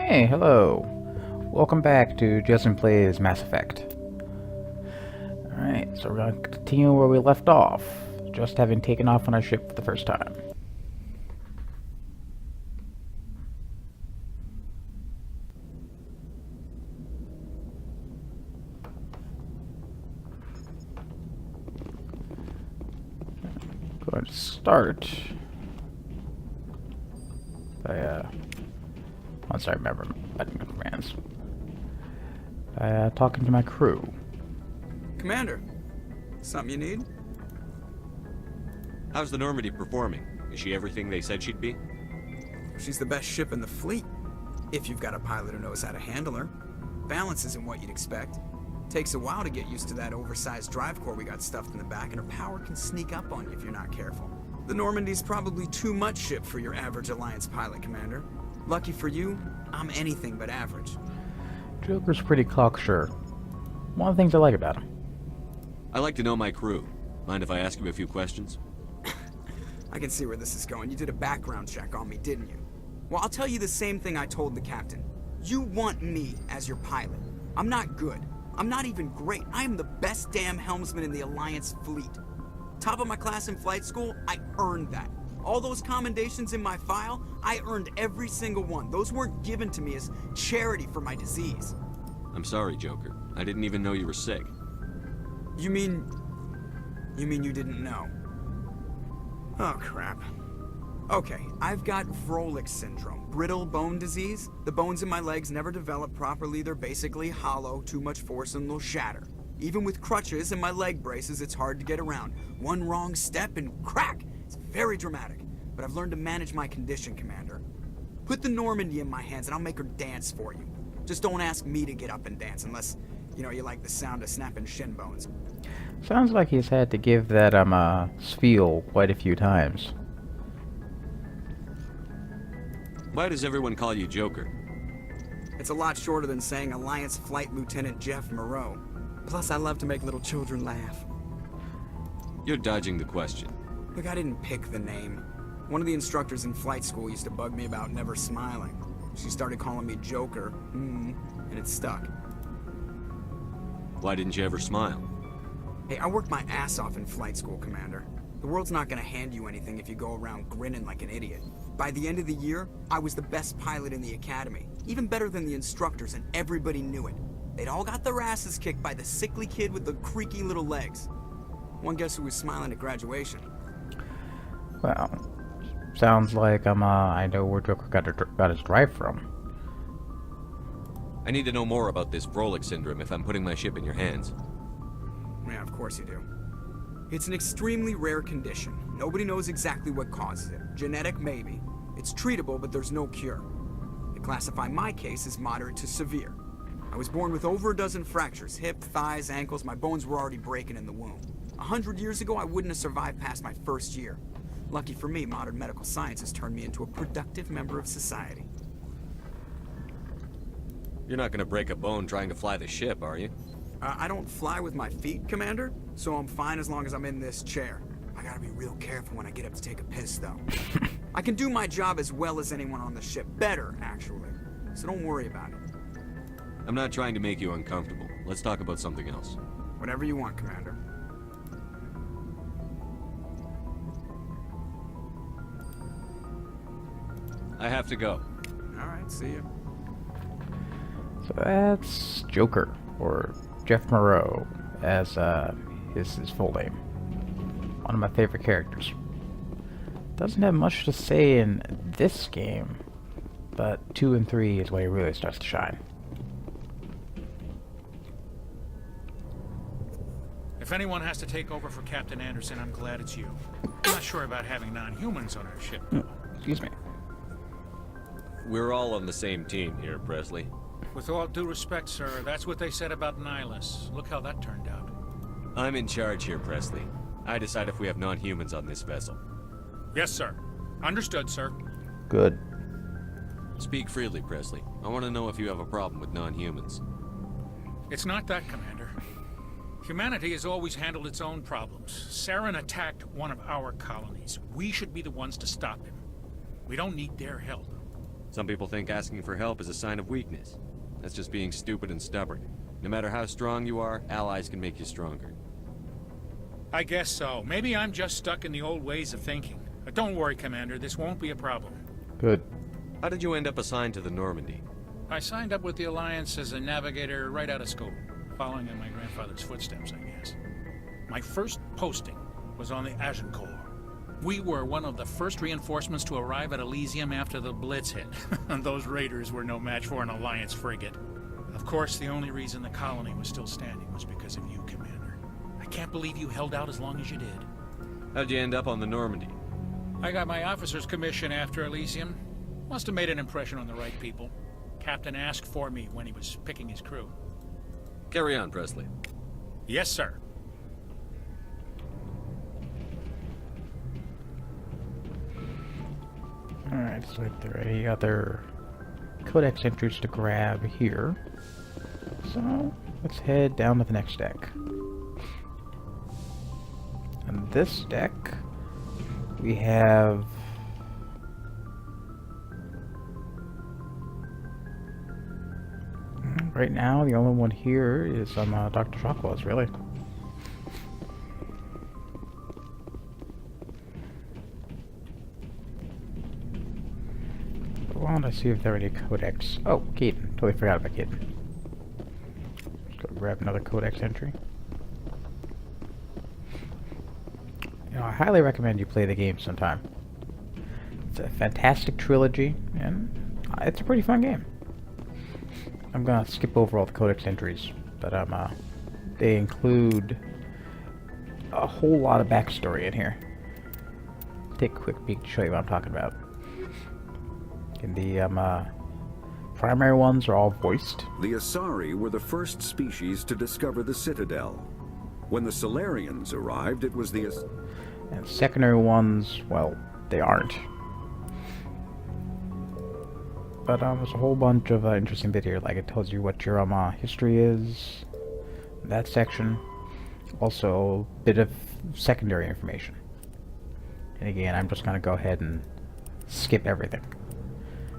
Hey, hello. Welcome back to Jesen Plays Mass Effect. Alright, so we're going to continue where we left off, just having taken off on our ship for the first time. Going to start by, once I remember button commands, by talking to my crew. Commander, something you need? How's the Normandy performing? Is she everything they said she'd be? She's the best ship in the fleet, if you've got a pilot who knows how to handle her. Balance isn't what you'd expect. Takes a while to get used to that oversized drive core we got stuffed in the back, and her power can sneak up on you if you're not careful. The Normandy's probably too much ship for your average Alliance pilot, Commander. Lucky for you, I'm anything but average. Joker's pretty cocksure. One of the things I like about him. I like to know my crew. Mind if I ask you a few questions? I can see where this is going. You did a background check on me, didn't you? Well, I'll tell you the same thing I told the captain. You want me as your pilot. I'm not good. I'm not even great. I am the best damn helmsman in the Alliance fleet. Top of my class in flight school, I earned that. All those commendations in my file, I earned every single one. Those weren't given to me as charity for my disease. I'm sorry, Joker. I didn't even know you were sick. You mean you didn't know? Oh, crap. Okay, I've got Vrolik syndrome, brittle bone disease. The bones in my legs never develop properly. They're basically hollow, too much force and they'll shatter. Even with crutches and my leg braces, it's hard to get around. One wrong step and crack! It's very dramatic, but I've learned to manage my condition, Commander. Put the Normandy in my hands and I'll make her dance for you. Just don't ask me to get up and dance unless, you like the sound of snapping shin bones. Sounds like he's had to give that spiel quite a few times. Why does everyone call you Joker? It's a lot shorter than saying Alliance Flight Lieutenant Jeff Moreau. Plus, I love to make little children laugh. You're dodging the question. Look, I didn't pick the name. One of the instructors in flight school used to bug me about never smiling. She started calling me Joker, and it stuck. Why didn't you ever smile? Hey, I worked my ass off in flight school, Commander. The world's not gonna hand you anything if you go around grinning like an idiot. By the end of the year, I was the best pilot in the academy. Even better than the instructors, and everybody knew it. They'd all got their asses kicked by the sickly kid with the creaky little legs. One guess who was smiling at graduation? Well, sounds like I know where Joker got his drive from. I need to know more about this Vrolik syndrome if I'm putting my ship in your hands. Yeah, of course you do. It's an extremely rare condition. Nobody knows exactly what causes it. Genetic, maybe. It's treatable, but there's no cure. They classify my case as moderate to severe. I was born with over a dozen fractures, hip, thighs, ankles. My bones were already breaking in the womb. 100 years ago, I wouldn't have survived past my first year. Lucky for me, modern medical science has turned me into a productive member of society. You're not gonna break a bone trying to fly the ship, are you? I don't fly with my feet, Commander, so I'm fine as long as I'm in this chair. I gotta be real careful when I get up to take a piss, though. I can do my job as well as anyone on the ship. Better, actually. So don't worry about it. I'm not trying to make you uncomfortable. Let's talk about something else. Whatever you want, Commander. I have to go. Alright, see you. So that's Joker, or Jeff Moreau, as his full name. One of my favorite characters. Doesn't have much to say in this game, but 2 and 3 is where he really starts to shine. If anyone has to take over for Captain Anderson, I'm glad it's you. I'm not sure about having non-humans on our ship. Excuse me. We're all on the same team here, Presley. With all due respect, sir, that's what they said about Nihilus. Look how that turned out. I'm in charge here, Presley. I decide if we have non-humans on this vessel. Yes, sir. Understood, sir. Good. Speak freely, Presley. I want to know if you have a problem with non-humans. It's not that, Commander. Humanity has always handled its own problems. Saren attacked one of our colonies. We should be the ones to stop him. We don't need their help. Some people think asking for help is a sign of weakness. That's just being stupid and stubborn. No matter how strong you are, allies can make you stronger. I guess so. Maybe I'm just stuck in the old ways of thinking. But don't worry, Commander, this won't be a problem. Good. How did you end up assigned to the Normandy? I signed up with the Alliance as a navigator right out of school, following in my grandfather's footsteps, I guess. My first posting was on the Agincourt. We were one of the first reinforcements to arrive at Elysium after the Blitz hit, and those raiders were no match for an Alliance frigate. Of course, the only reason the colony was still standing was because of you, Commander. I can't believe you held out as long as you did. How'd you end up on the Normandy? I got my officer's commission after Elysium. Must have made an impression on the right people. Captain asked for me when he was picking his crew. Carry on, Presley. Yes, sir. Alright, so if there are any other codex entries to grab here. So, let's head down to the next deck. On this deck, we have... Right now, the only one here is Dr. Chocola's, really. I want to see if there are any codex. Oh, Keaton. Totally forgot about Keaton. Let's go grab another codex entry. You know, I highly recommend you play the game sometime. It's a fantastic trilogy, and it's a pretty fun game. I'm gonna skip over all the codex entries, but they include a whole lot of backstory in here. Take a quick peek to show you what I'm talking about. And the primary ones are all voiced. The Asari were the first species to discover the Citadel. When the Solarians arrived, it was the... And secondary ones, well, they aren't. But there's a whole bunch of interesting bit here, like it tells you what your history is, that section. Also, a bit of secondary information. And again, I'm just gonna go ahead and skip everything.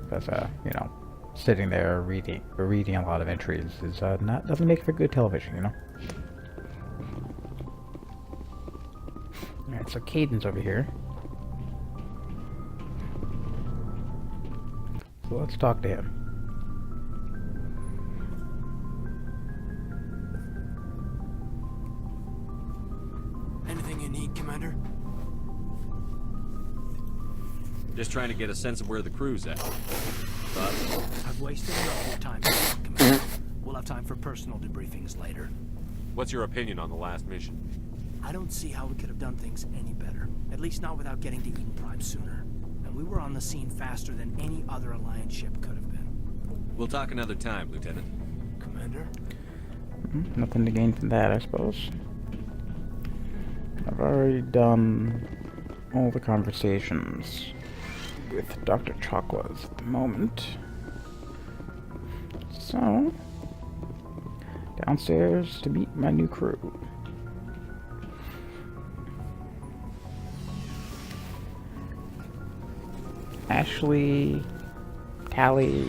Because, you know, sitting there reading a lot of entries is doesn't make for good television, you know. Alright, so Caden's over here. So let's talk to him. Anything you need, Commander? Just trying to get a sense of where the crew's at. But I've wasted enough of your time, Commander. We'll have time for personal debriefings later. what's your opinion on the last mission? I don't see how we could have done things any better. At least not without getting to Eden Prime sooner. And we were on the scene faster than any other Alliance ship could have been. We'll talk another time, Lieutenant. Commander? Nothing to gain from that, I suppose. I've already done all the conversations with Dr. Chocola's at the moment. So, downstairs to meet my new crew. Ashley, Tally,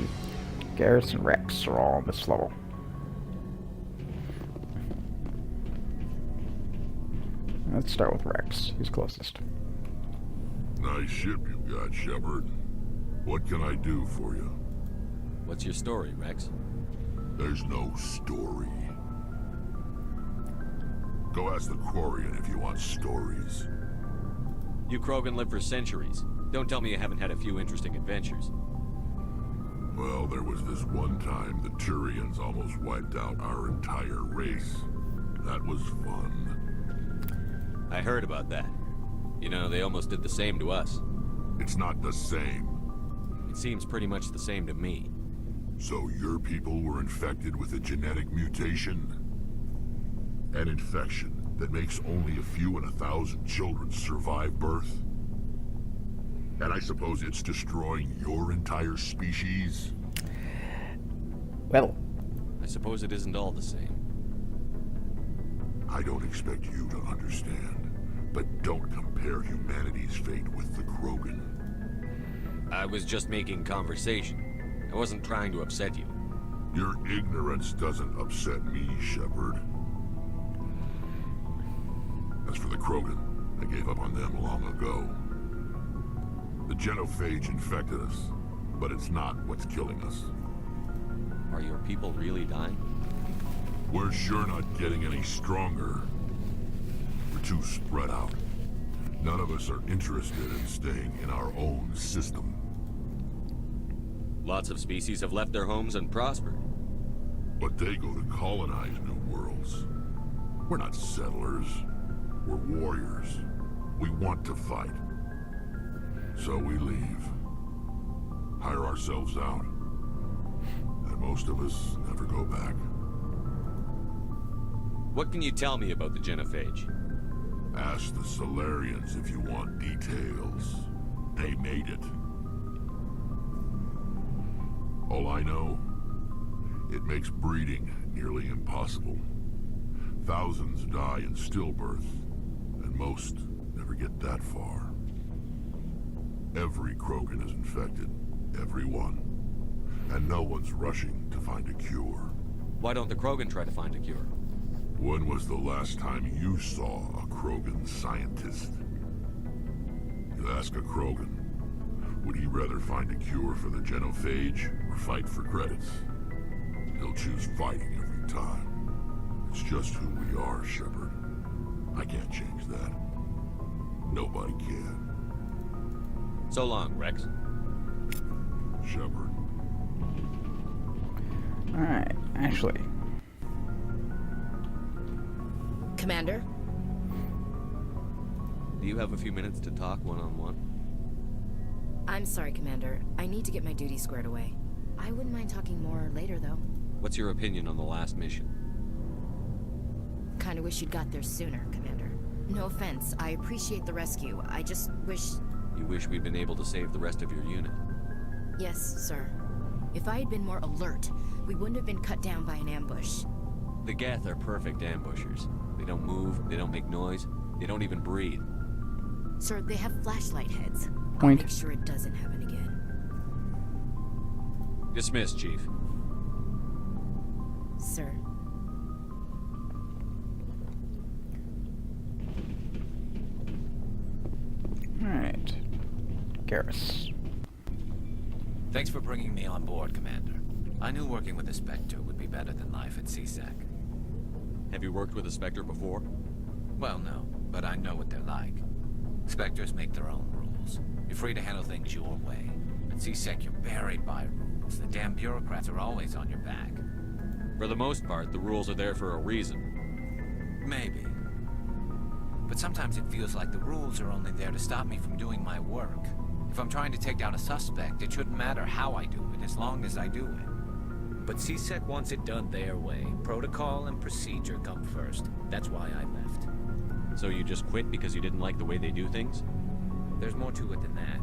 Garrison, Rex are all on this level. Let's start with Rex. He's closest. Nice ship you've got, Shepard. What can I do for you? What's your story, Rex? There's no story. Go ask the Quarian if you want stories. You Krogan lived for centuries. Don't tell me you haven't had a few interesting adventures. Well, there was this one time the Turians almost wiped out our entire race. That was fun. I heard about that. You know, they almost did the same to us. It's not the same. It seems pretty much the same to me. So your people were infected with a genetic mutation? An infection that makes only a few in 1,000 children survive birth? And I suppose it's destroying your entire species? Well, I suppose it isn't all the same. I don't expect you to understand, but don't compare humanity's fate with the Krogan. I was just making conversation. I wasn't trying to upset you. Your ignorance doesn't upset me, Shepard. As for the Krogan, I gave up on them long ago. The genophage infected us, but it's not what's killing us. Are your people really dying? We're sure not getting any stronger. We're too spread out. None of us are interested in staying in our own system. Lots of species have left their homes and prospered. But they go to colonize new worlds. We're not settlers. We're warriors. We want to fight. So we leave. Hire ourselves out. And most of us never go back. What can you tell me about the genophage? Ask the Solarians if you want details. They made it. All I know, it makes breeding nearly impossible. Thousands die in stillbirth, and most never get that far. Every Krogan is infected, every one. And no one's rushing to find a cure. Why don't the Krogan try to find a cure? When was the last time you saw a Krogan scientist? You ask a Krogan, would he rather find a cure for the genophage or fight for credits? He'll choose fighting every time. It's just who we are, Shepard. I can't change that. Nobody can. So long, Rex. Shepard. Alright, actually. Commander? Do you have a few minutes to talk one-on-one? I'm sorry, Commander. I need to get my duty squared away. I wouldn't mind talking more later, though. What's your opinion on the last mission? Kinda wish you'd got there sooner, Commander. No offense, I appreciate the rescue. I just wish... You wish we'd been able to save the rest of your unit? Yes, sir. If I had been more alert, we wouldn't have been cut down by an ambush. The Geth are perfect ambushers. They don't move, they don't make noise, they don't even breathe. Sir, they have flashlight heads. I'll Point. make sure it doesn't happen again. Dismissed, Chief. Sir. Alright. Garrus. Thanks for bringing me on board, Commander. I knew working with the Spectre would be better than life at CSEC. Have you worked with a Spectre before? Well, no, but I know what they're like. Spectres make their own rules. You're free to handle things your way. At CSEC, you're buried by rules. The damn bureaucrats are always on your back. For the most part, the rules are there for a reason. Maybe. But sometimes it feels like the rules are only there to stop me from doing my work. If I'm trying to take down a suspect, it shouldn't matter how I do it, as long as I do it. But CSEC wants it done their way. Protocol and procedure come first. That's why I left. So you just quit because you didn't like the way they do things? There's more to it than that.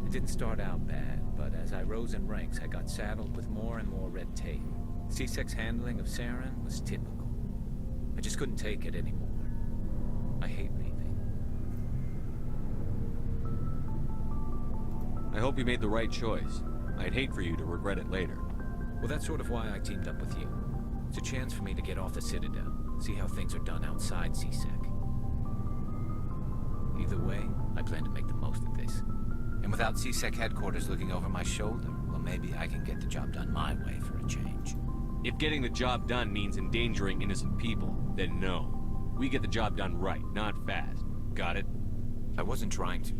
It didn't start out bad, but as I rose in ranks, I got saddled with more and more red tape. CSEC's handling of Saren was typical. I just couldn't take it anymore. I hate leaving. I hope you made the right choice. I'd hate for you to regret it later. Well, that's sort of why I teamed up with you. It's a chance for me to get off the Citadel, see how things are done outside CSEC. Either way, I plan to make the most of this. And without CSEC headquarters looking over my shoulder, well, maybe I can get the job done my way for a change. If getting the job done means endangering innocent people, then no. We get the job done right, not fast. Got it? I wasn't trying to.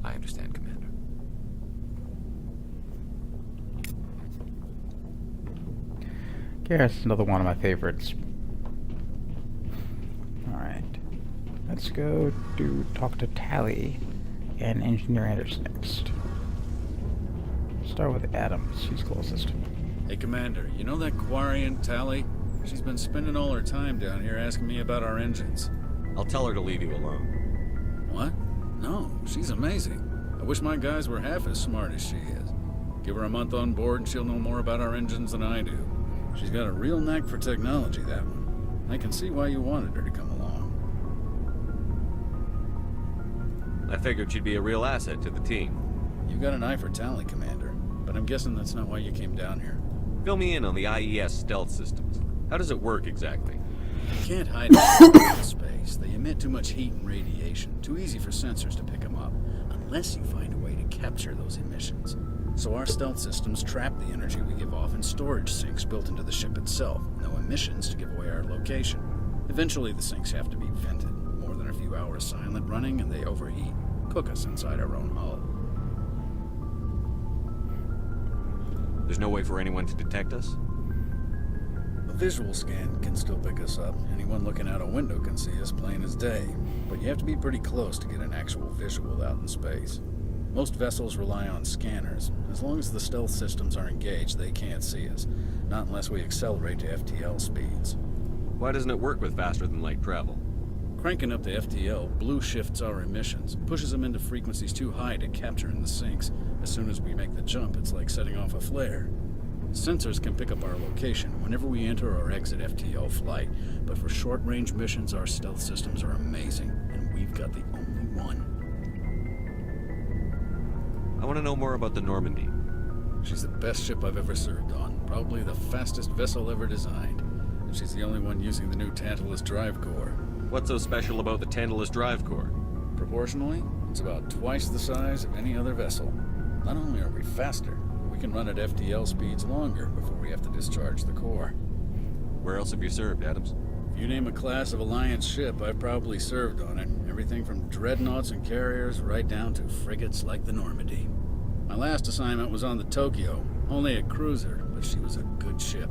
I understand, Commander. Garrus is another one of my favorites. Alright. Let's go talk to Tally and Engineer Anderson next. Start with Adams, she's closest. Hey, Commander, you know that Quarian Tally? She's been spending all her time down here asking me about our engines. I'll tell her to leave you alone. What? No, she's amazing. I wish my guys were half as smart as she is. Give her a month on board and she'll know more about our engines than I do. She's got a real knack for technology, that one. I can see why you wanted her to come along. I figured she'd be a real asset to the team. You got an eye for talent, Commander, but I'm guessing that's not why you came down here. Fill me in on the IES stealth systems. How does it work exactly? You can't hide in space. They emit too much heat and radiation. Too easy for sensors to pick them up, unless you find a way to capture those emissions. So our stealth systems trap the energy we give off in storage sinks built into the ship itself. No emissions to give away our location. Eventually the sinks have to be vented. More than a few hours silent running and they overheat. Cook us inside our own hull. There's no way for anyone to detect us? A visual scan can still pick us up. Anyone looking out a window can see us plain as day. But you have to be pretty close to get an actual visual out in space. Most vessels rely on scanners. As long as the stealth systems are engaged, they can't see us. Not unless we accelerate to FTL speeds. Why doesn't it work with faster than light travel? Cranking up the FTL blue shifts our emissions, pushes them into frequencies too high to capture in the sinks. As soon as we make the jump, it's like setting off a flare. Sensors can pick up our location whenever we enter or exit FTL flight, but for short-range missions, our stealth systems are amazing, and we've got the only one. I want to know more about the Normandy. She's the best ship I've ever served on, probably the fastest vessel ever designed, and she's the only one using the new Tantalus drive core. What's so special about the Tantalus drive core? Proportionally, it's about twice the size of any other vessel. Not only are we faster, but we can run at FTL speeds longer before we have to discharge the core. Where else have you served, Adams? If you name a class of Alliance ship, I've probably served on it. Everything from dreadnoughts and carriers right down to frigates like the Normandy. My last assignment was on the Tokyo, only a cruiser, but she was a good ship.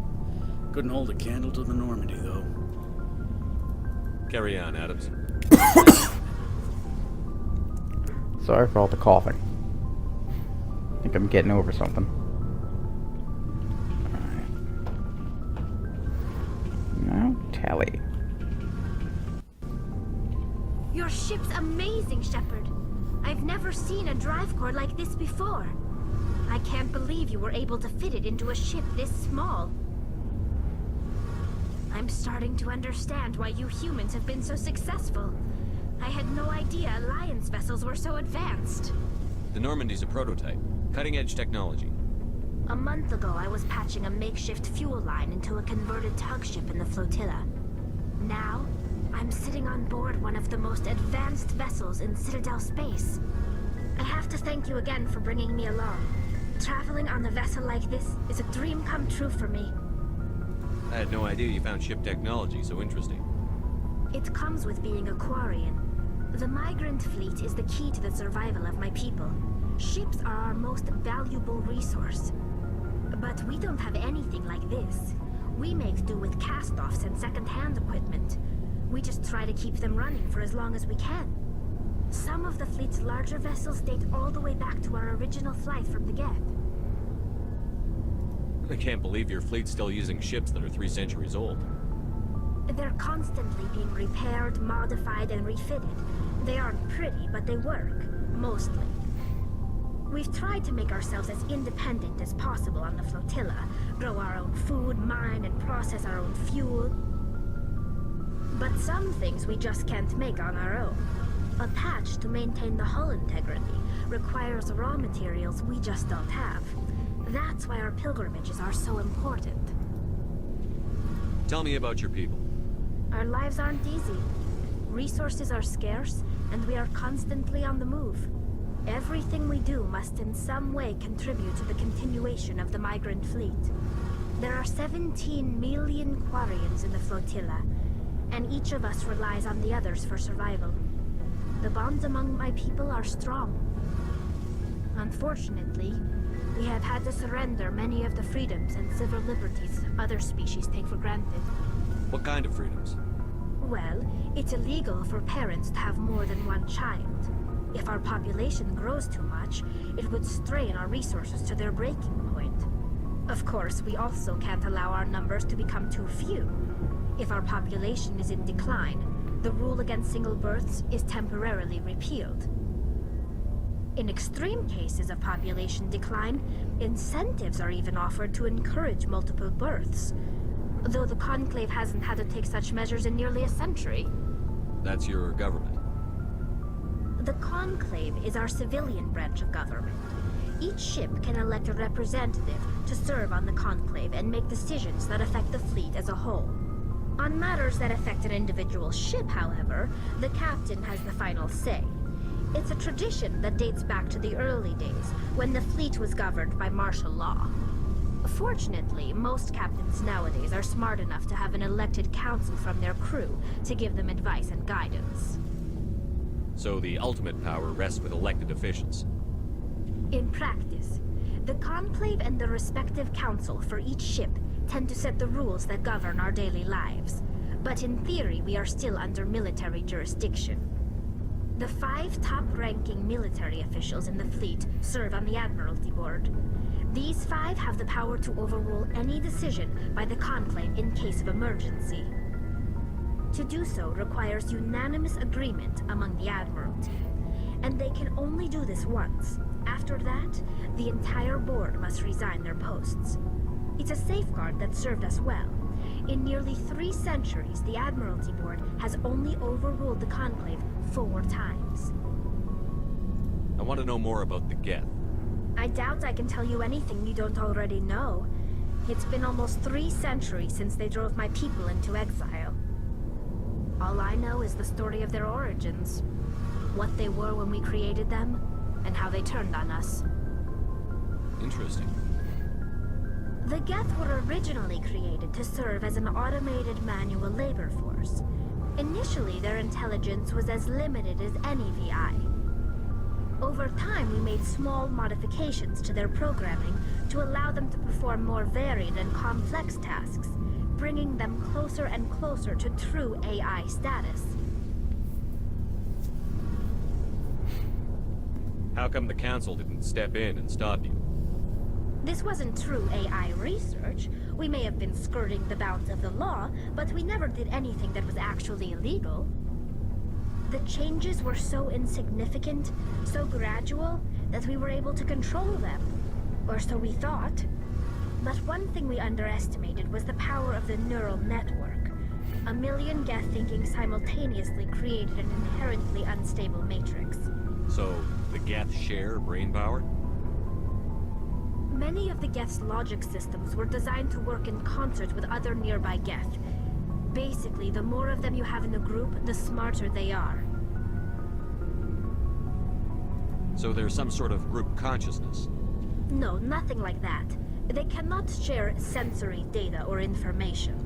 Couldn't hold a candle to the Normandy, though. Carry on, Adams. Sorry for all the coughing. I think I'm getting over something. Alright. Now, tally. Your ship's amazing, Shepard. I've never seen a drive core like this before. I can't believe you were able to fit it into a ship this small. I'm starting to understand why you humans have been so successful. I had no idea Alliance vessels were so advanced. The Normandy's a prototype. Cutting-edge technology. A month ago, I was patching a makeshift fuel line into a converted tug ship in the flotilla. Now, I'm sitting on board one of the most advanced vessels in Citadel space. I have to thank you again for bringing me along. Traveling on a vessel like this is a dream come true for me. I had no idea you found ship technology so interesting. It comes with being a Quarian. The migrant fleet is the key to the survival of my people. Ships are our most valuable resource. But we don't have anything like this. We make do with cast-offs and second-hand equipment. We just try to keep them running for as long as we can. Some of the fleet's larger vessels date all the way back to our original flight from the Geth. I can't believe your fleet's still using ships that are 3 centuries old. They're constantly being repaired, modified, and refitted. They aren't pretty, but they work. Mostly. We've tried to make ourselves as independent as possible on the flotilla. Grow our own food, mine, and process our own fuel. But some things we just can't make on our own. A patch to maintain the hull integrity requires raw materials we just don't have. That's why our pilgrimages are so important. Tell me about your people. Our lives aren't easy. Resources are scarce, and we are constantly on the move. Everything we do must in some way contribute to the continuation of the migrant fleet. There are 17 million Quarians in the flotilla, and each of us relies on the others for survival. The bonds among my people are strong. Unfortunately, we have had to surrender many of the freedoms and civil liberties other species take for granted. What kind of freedoms? Well, it's illegal for parents to have more than one child. If our population grows too much, it would strain our resources to their breaking point. Of course, we also can't allow our numbers to become too few. If our population is in decline, the rule against single births is temporarily repealed. In extreme cases of population decline, incentives are even offered to encourage multiple births, though the Conclave hasn't had to take such measures in nearly a century. That's your government. The Conclave is our civilian branch of government. Each ship can elect a representative to serve on the Conclave and make decisions that affect the fleet as a whole. On matters that affect an individual ship, however, the captain has the final say. It's a tradition that dates back to the early days, when the fleet was governed by martial law. Fortunately, most captains nowadays are smart enough to have an elected council from their crew to give them advice and guidance. So the ultimate power rests with elected officials. In practice, the Conclave and the respective council for each ship tend to set the rules that govern our daily lives. But in theory, we are still under military jurisdiction. The 5 top-ranking military officials in the fleet serve on the Admiralty Board. These 5 have the power to overrule any decision by the Conclave in case of emergency. To do so requires unanimous agreement among the Admiralty, and they can only do this once. After that, the entire board must resign their posts. It's a safeguard that served us well. In nearly 3 centuries, the Admiralty Board has only overruled the Conclave 4 times. I want to know more about the Geth. I doubt I can tell you anything you don't already know. It's been almost 3 centuries since they drove my people into exile. All I know is the story of their origins. What they were when we created them, and how they turned on us. Interesting. The Geth were originally created to serve as an automated manual labor force. Initially, their intelligence was as limited as any VI. Over time, we made small modifications to their programming to allow them to perform more varied and complex tasks, bringing them closer and closer to true AI status. How come the Council didn't step in and stop you? This wasn't true AI research. We may have been skirting the bounds of the law, but we never did anything that was actually illegal. The changes were so insignificant, so gradual, that we were able to control them. Or so we thought. But one thing we underestimated was the power of the neural network. A million Geth thinking simultaneously created an inherently unstable matrix. So, the Geth share brain power? Many of the Geth's logic systems were designed to work in concert with other nearby Geth. Basically, the more of them you have in the group, the smarter they are. So there's some sort of group consciousness? No, nothing like that. They cannot share sensory data or information.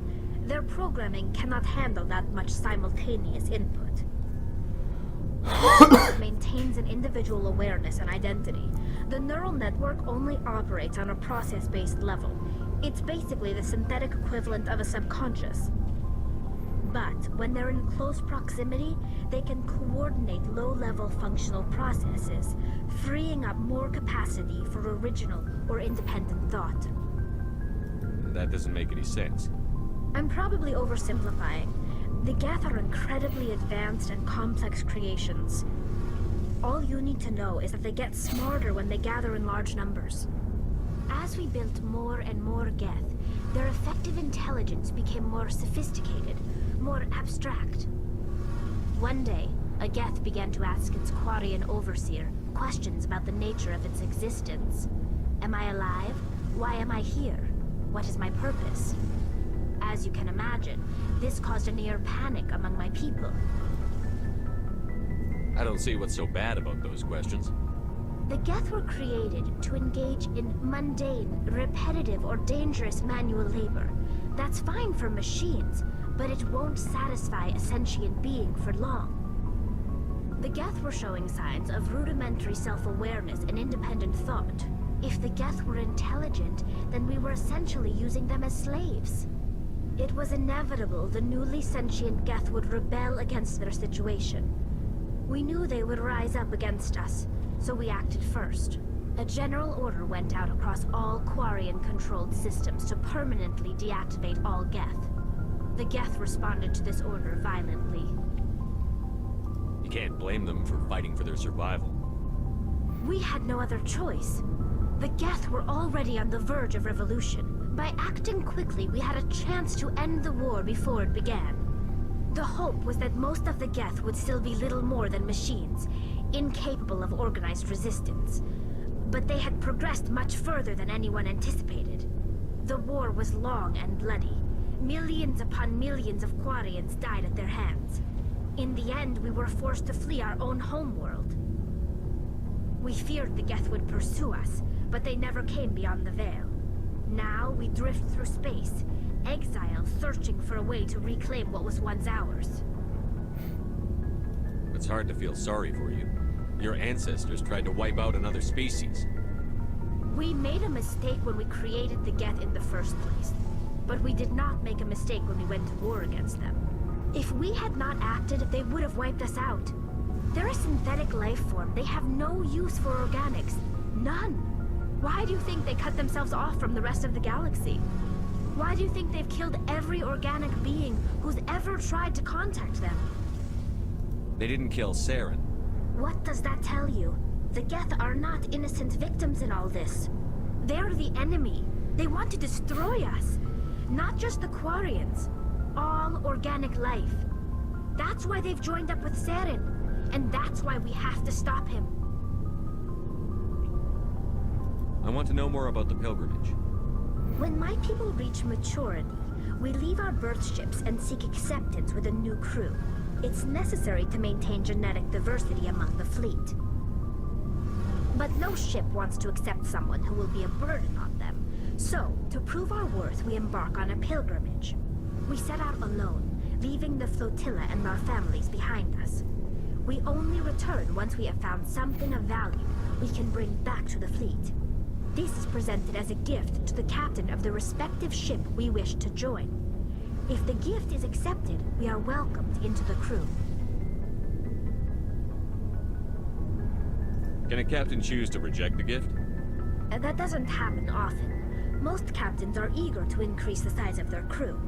Their programming cannot handle that much simultaneous input. It maintains an individual awareness and identity. The neural network only operates on a process-based level. It's basically the synthetic equivalent of a subconscious. But when they're in close proximity, they can coordinate low-level functional processes, freeing up more capacity for original or independent thought. That doesn't make any sense. I'm probably oversimplifying. The Geth are incredibly advanced and complex creations. All you need to know is that they get smarter when they gather in large numbers. As we built more and more Geth, their effective intelligence became more sophisticated, more abstract. One day, a Geth began to ask its Quarian overseer questions about the nature of its existence. Am I alive? Why am I here? What is my purpose? As you can imagine, this caused a near panic among my people. I don't see what's so bad about those questions. The Geth were created to engage in mundane, repetitive, or dangerous manual labor. That's fine for machines, but it won't satisfy a sentient being for long. The Geth were showing signs of rudimentary self-awareness and independent thought. If the Geth were intelligent, then we were essentially using them as slaves. It was inevitable the newly sentient Geth would rebel against their situation. We knew they would rise up against us, so we acted first. A general order went out across all Quarian-controlled systems to permanently deactivate all Geth. The Geth responded to this order violently. You can't blame them for fighting for their survival. We had no other choice. The Geth were already on the verge of revolution. By acting quickly, we had a chance to end the war before it began. The hope was that most of the Geth would still be little more than machines, incapable of organized resistance. But they had progressed much further than anyone anticipated. The war was long and bloody. Millions upon millions of Quarians died at their hands. In the end, we were forced to flee our own homeworld. We feared the Geth would pursue us, but they never came beyond the Veil. Now we drift through space, exile searching for a way to reclaim what was once ours. It's hard to feel sorry for you. Your ancestors tried to wipe out another species. We made a mistake when we created the Geth in the first place. But we did not make a mistake when we went to war against them. If we had not acted, they would have wiped us out. They're a synthetic life form. They have no use for organics. None. Why do you think they cut themselves off from the rest of the galaxy? Why do you think they've killed every organic being who's ever tried to contact them? They didn't kill Saren. What does that tell you? The Geth are not innocent victims in all this. They're the enemy. They want to destroy us. Not just the Quarians. All organic life. That's why they've joined up with Saren. And that's why we have to stop him. I want to know more about the pilgrimage. When my people reach maturity, we leave our birth ships and seek acceptance with a new crew. It's necessary to maintain genetic diversity among the fleet. But no ship wants to accept someone who will be a burden on them. So, to prove our worth, we embark on a pilgrimage. We set out alone, leaving the flotilla and our families behind us. We only return once we have found something of value we can bring back to the fleet. This is presented as a gift to the captain of the respective ship we wish to join. If the gift is accepted, we are welcomed into the crew. Can a captain choose to reject the gift? That doesn't happen often. Most captains are eager to increase the size of their crew.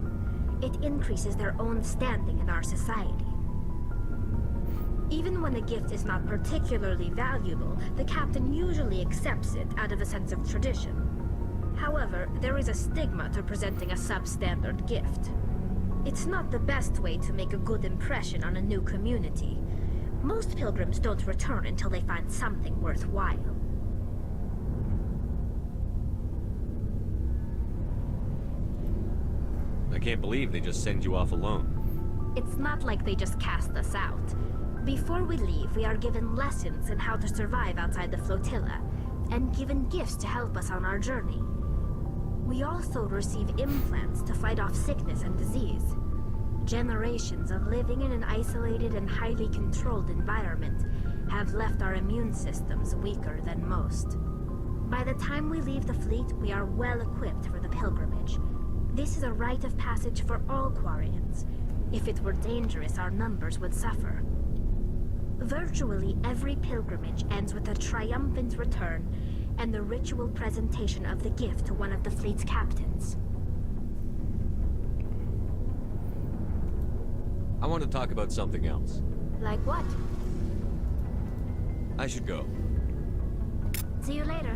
It increases their own standing in our society. Even when a gift is not particularly valuable, the captain usually accepts it out of a sense of tradition. However, there is a stigma to presenting a substandard gift. It's not the best way to make a good impression on a new community. Most pilgrims don't return until they find something worthwhile. I can't believe they just send you off alone. It's not like they just cast us out. Before we leave, we are given lessons in how to survive outside the flotilla, and given gifts to help us on our journey. We also receive implants to fight off sickness and disease. Generations of living in an isolated and highly controlled environment have left our immune systems weaker than most. By the time we leave the fleet, we are well equipped for the pilgrimage. This is a rite of passage for all Quarians. If it were dangerous, our numbers would suffer. Virtually every pilgrimage ends with a triumphant return and the ritual presentation of the gift to one of the fleet's captains. I want to talk about something else. Like what? I should go. See you later.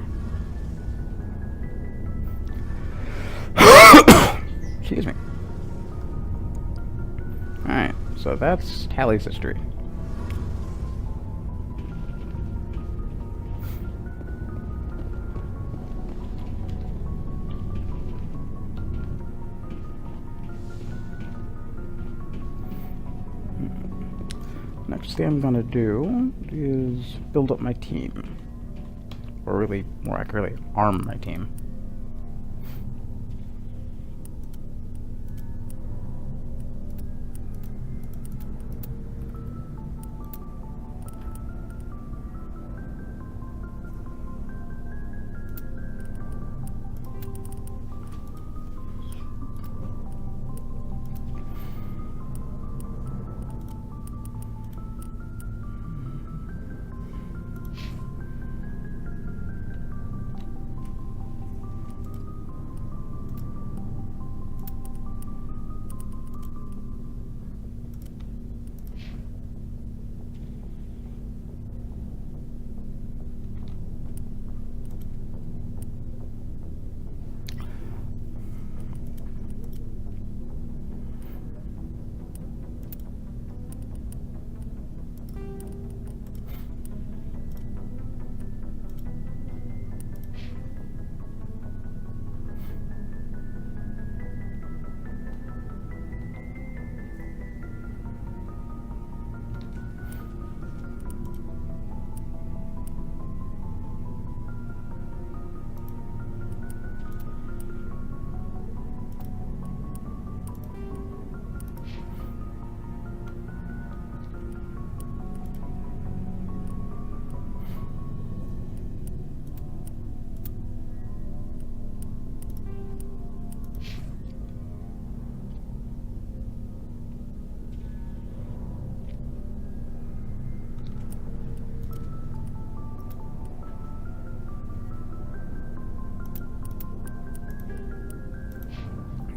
Excuse me. Alright, so that's Hallie's history. Next thing I'm gonna do is build up my team. Or really, more accurately, arm my team.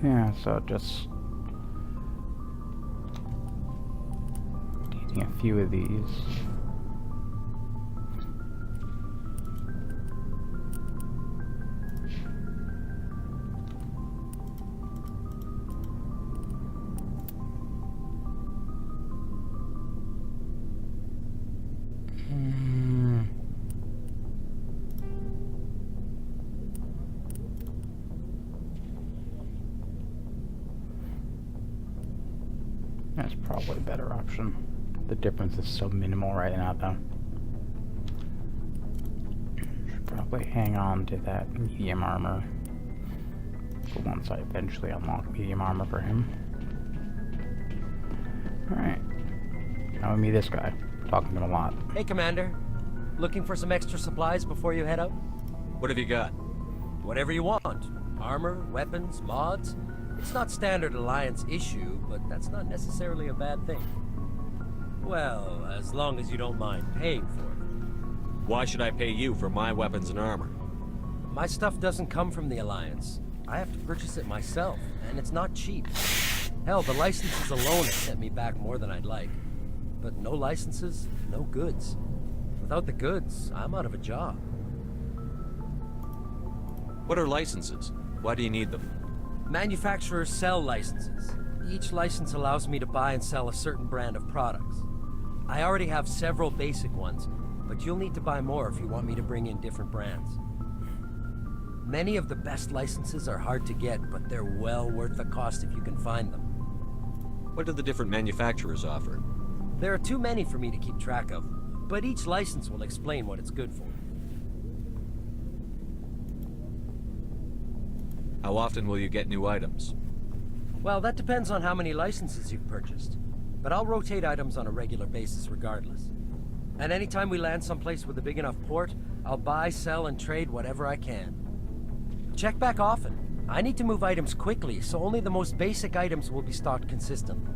Yeah, so just needing a few of these. That's probably a better option. The difference is so minimal right now, though. Should probably hang on to that medium armor for once I eventually unlock medium armor for him. Alright. Now we meet this guy. Talking to him a lot. Hey, Commander. Looking for some extra supplies before you head out? What have you got? Whatever you want. Armor, weapons, mods. It's not standard Alliance issue, but that's not necessarily a bad thing. Well, as long as you don't mind paying for it. Why should I pay you for my weapons and armor? My stuff doesn't come from the Alliance. I have to purchase it myself, and it's not cheap. Hell, the licenses alone have set me back more than I'd like. But no licenses, no goods. Without the goods, I'm out of a job. What are licenses? Why do you need them? Manufacturers sell licenses. Each license allows me to buy and sell a certain brand of products. I already have several basic ones, but you'll need to buy more if you want me to bring in different brands. Many of the best licenses are hard to get, but they're well worth the cost if you can find them. What do the different manufacturers offer? There are too many for me to keep track of, but each license will explain what it's good for. How often will you get new items? Well, that depends on how many licenses you've purchased. But I'll rotate items on a regular basis regardless. And anytime we land someplace with a big enough port, I'll buy, sell, and trade whatever I can. Check back often. I need to move items quickly, so only the most basic items will be stocked consistently.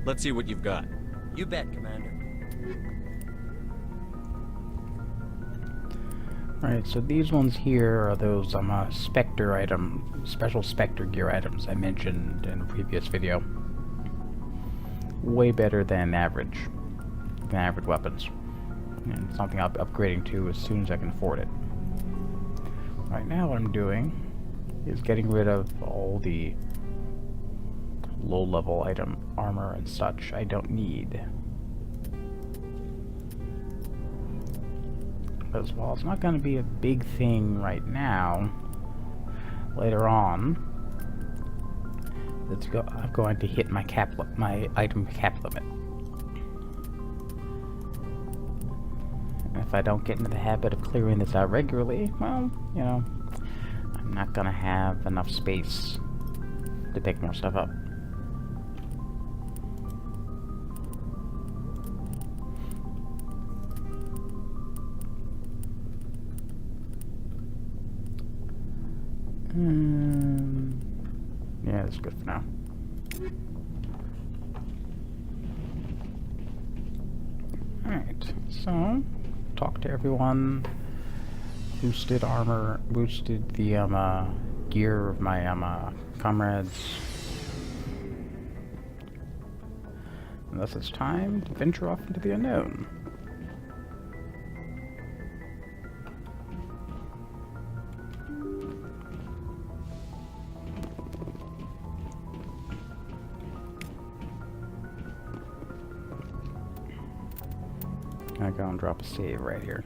Let's see what you've got. You bet, Commander. Alright, so these ones here are those Spectre item, special Spectre gear items I mentioned in a previous video. Way better than average weapons. And something I'll be upgrading to as soon as I can afford it. Right now what I'm doing is getting rid of all the low-level item armor and such I don't need. Because while it's not going to be a big thing right now, later on, I'm going to hit my item cap limit. And if I don't get into the habit of clearing this out regularly, well, you know, I'm not going to have enough space to pick more stuff up. Yeah, that's good for now. Alright, so talk to everyone. Boosted armor, boosted the gear of my comrades. And thus it's time to venture off into the unknown. I'm gonna go and drop a save right here.